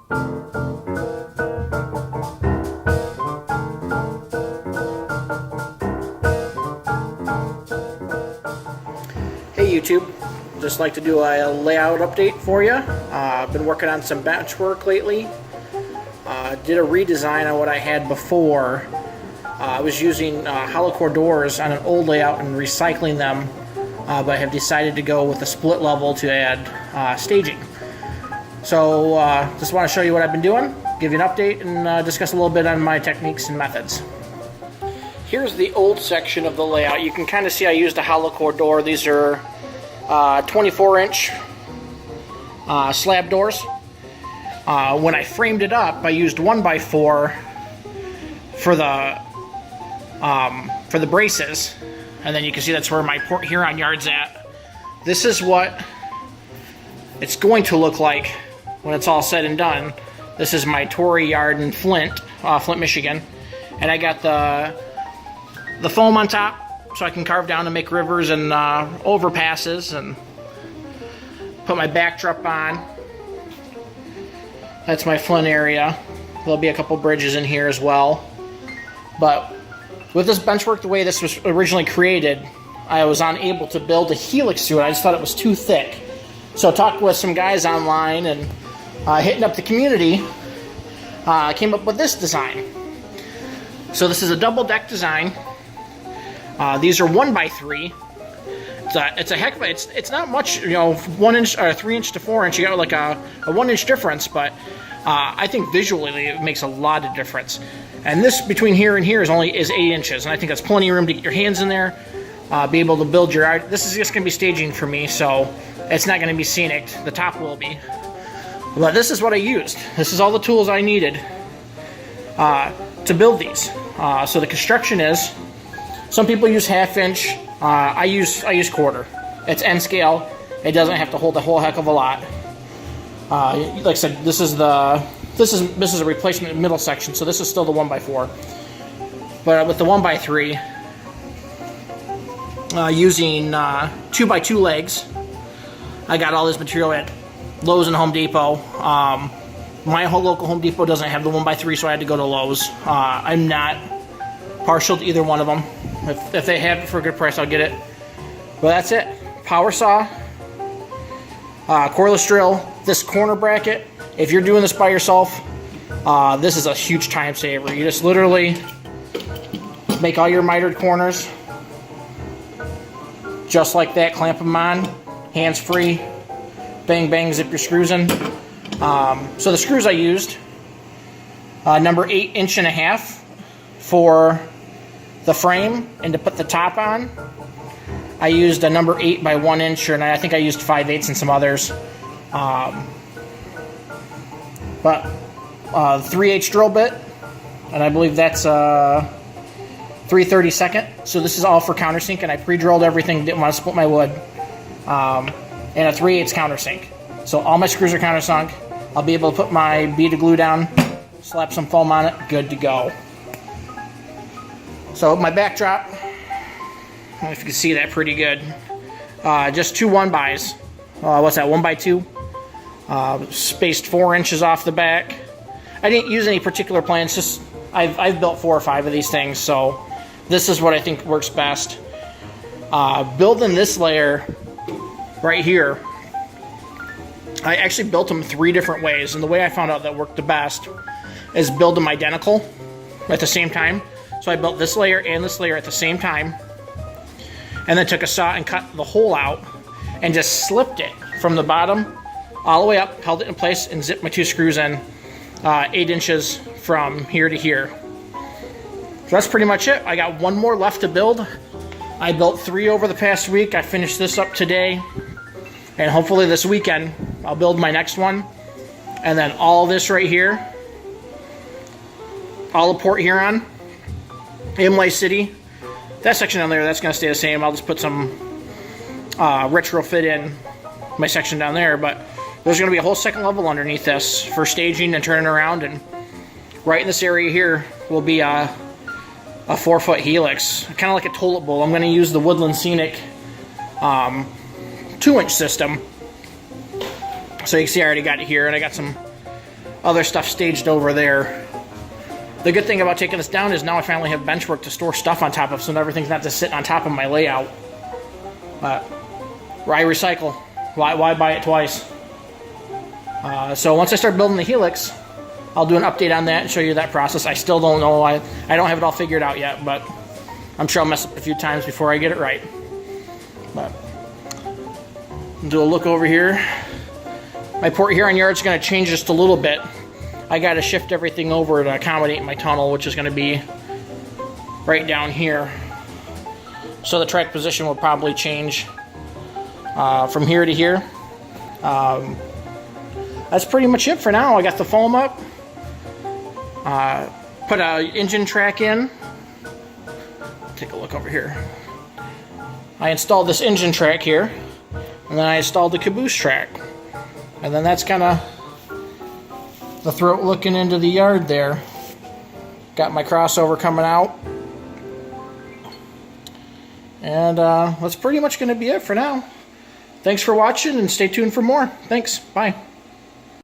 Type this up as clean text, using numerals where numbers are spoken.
Hey YouTube, just like to do a layout update for you. I've been working on some bench work lately. Did a redesign on what I had before. I was using hollow core doors on an old layout and recycling them, but I have decided to go with a split level to add staging. So just want to show you what I've been doing, give you an update, and discuss a little bit on my techniques and methods. Here's the old section of the layout. You can kind of see I used a hollow core door. These are 24-inch slab doors. When I framed it up, I used 1x4 for the braces, and then you can see that's where my Port Huron yard's at. This is what it's going to look like when it's all said and done. This is my Tory yard in Flint, Michigan, and I got the foam on top so I can carve down and make rivers and overpasses and put my backdrop on. That's my Flint area. There'll be a couple bridges in here as well. But with this benchwork, the way this was originally created, I was unable to build a helix to it. I just thought it was too thick. So I talked with some guys online and hitting up the community, I came up with this design. So this is a double deck design. These are 1x3. It's a heck of a, it's not much, you know, 1 inch or 3 inch to 4 inch. You got like a 1 inch difference, but I think visually it makes a lot of difference. And this between here and here is 8 inches, and I think that's plenty of room to get your hands in there, be able to build your art. This is just going to be staging for me, so it's not going to be scenic. The top will be. But this is what I used. This is all the tools I needed to build these. So the construction is, some people use 1/2 inch. I use quarter. It's N scale. It doesn't have to hold a whole heck of a lot. Like I said, this is a replacement middle section, so this is still the 1x4. But with the 1x3, using 2x2 legs, I got all this material at Lowe's and Home Depot. My whole local Home Depot doesn't have the 1x3, so I had to go to Lowe's. I'm not partial to either one of them. If they have it for a good price, I'll get it. But that's it. Power saw, cordless drill, this corner bracket. If you're doing this by yourself, this is a huge time saver. You just literally make all your mitered corners just like that, clamp them on, hands free, bang bang, zip your screws in. So the screws I used, number 8 1/2 inch for the frame, and to put the top on, I used a number 8 by 1 inch, and I think I used 5/8 and some others. But 3/8 drill bit, and I believe that's 3/32. So this is all for countersink, and I pre-drilled everything, didn't want to split my wood. And a 3/8 countersink. So all my screws are countersunk. I'll be able to put my bead of glue down, slap some foam on it, good to go. So my backdrop, I don't know if you can see that pretty good. Just 2 1x. What's that, 1x2? Spaced 4 inches off the back. I didn't use any particular plans, just I've built 4 or 5 of these things, so this is what I think works best. Building this layer right here, I actually built them 3 different ways, and the way I found out that worked the best is build them identical at the same time. So I built this layer and this layer at the same time, and then took a saw and cut the hole out and just slipped it from the bottom all the way up, held it in place, and zipped my 2 screws in 8 inches from here to here. So that's pretty much it. I got 1 more left to build. I built 3 over the past week. I finished this up today, and hopefully this weekend I'll build my next one. And then all this right here, all of Port Huron, Imlay City, that section down there, that's going to stay the same. I'll just put some retrofit in my section down there, but there's going to be a whole second level underneath this for staging and turning around, and right in this area here will be a 4-foot helix, kind of like a toilet bowl. I'm going to use the Woodland Scenic 2-inch system. So you can see I already got it here, and I got some other stuff staged over there. The good thing about taking this down is now I finally have benchwork to store stuff on top of, so everything's not just sitting on top of my layout. But why recycle? Why buy it twice? So once I start building the helix, I'll do an update on that and show you that process. I still don't know. I don't have it all figured out yet, but I'm sure I'll mess up a few times before I get it right. But do a look over here. My Port Huron yard's going to change just a little bit. I got to shift everything over to accommodate my tunnel, which is going to be right down here. So the track position will probably change from here to here. That's pretty much it for now. I got the foam up. Put an engine track in. Take a look over here. I installed this engine track here, and then I installed the caboose track. And then that's kind of the throat looking into the yard there. Got my crossover coming out. And that's pretty much going to be it for now. Thanks for watching, and stay tuned for more. Thanks. Bye.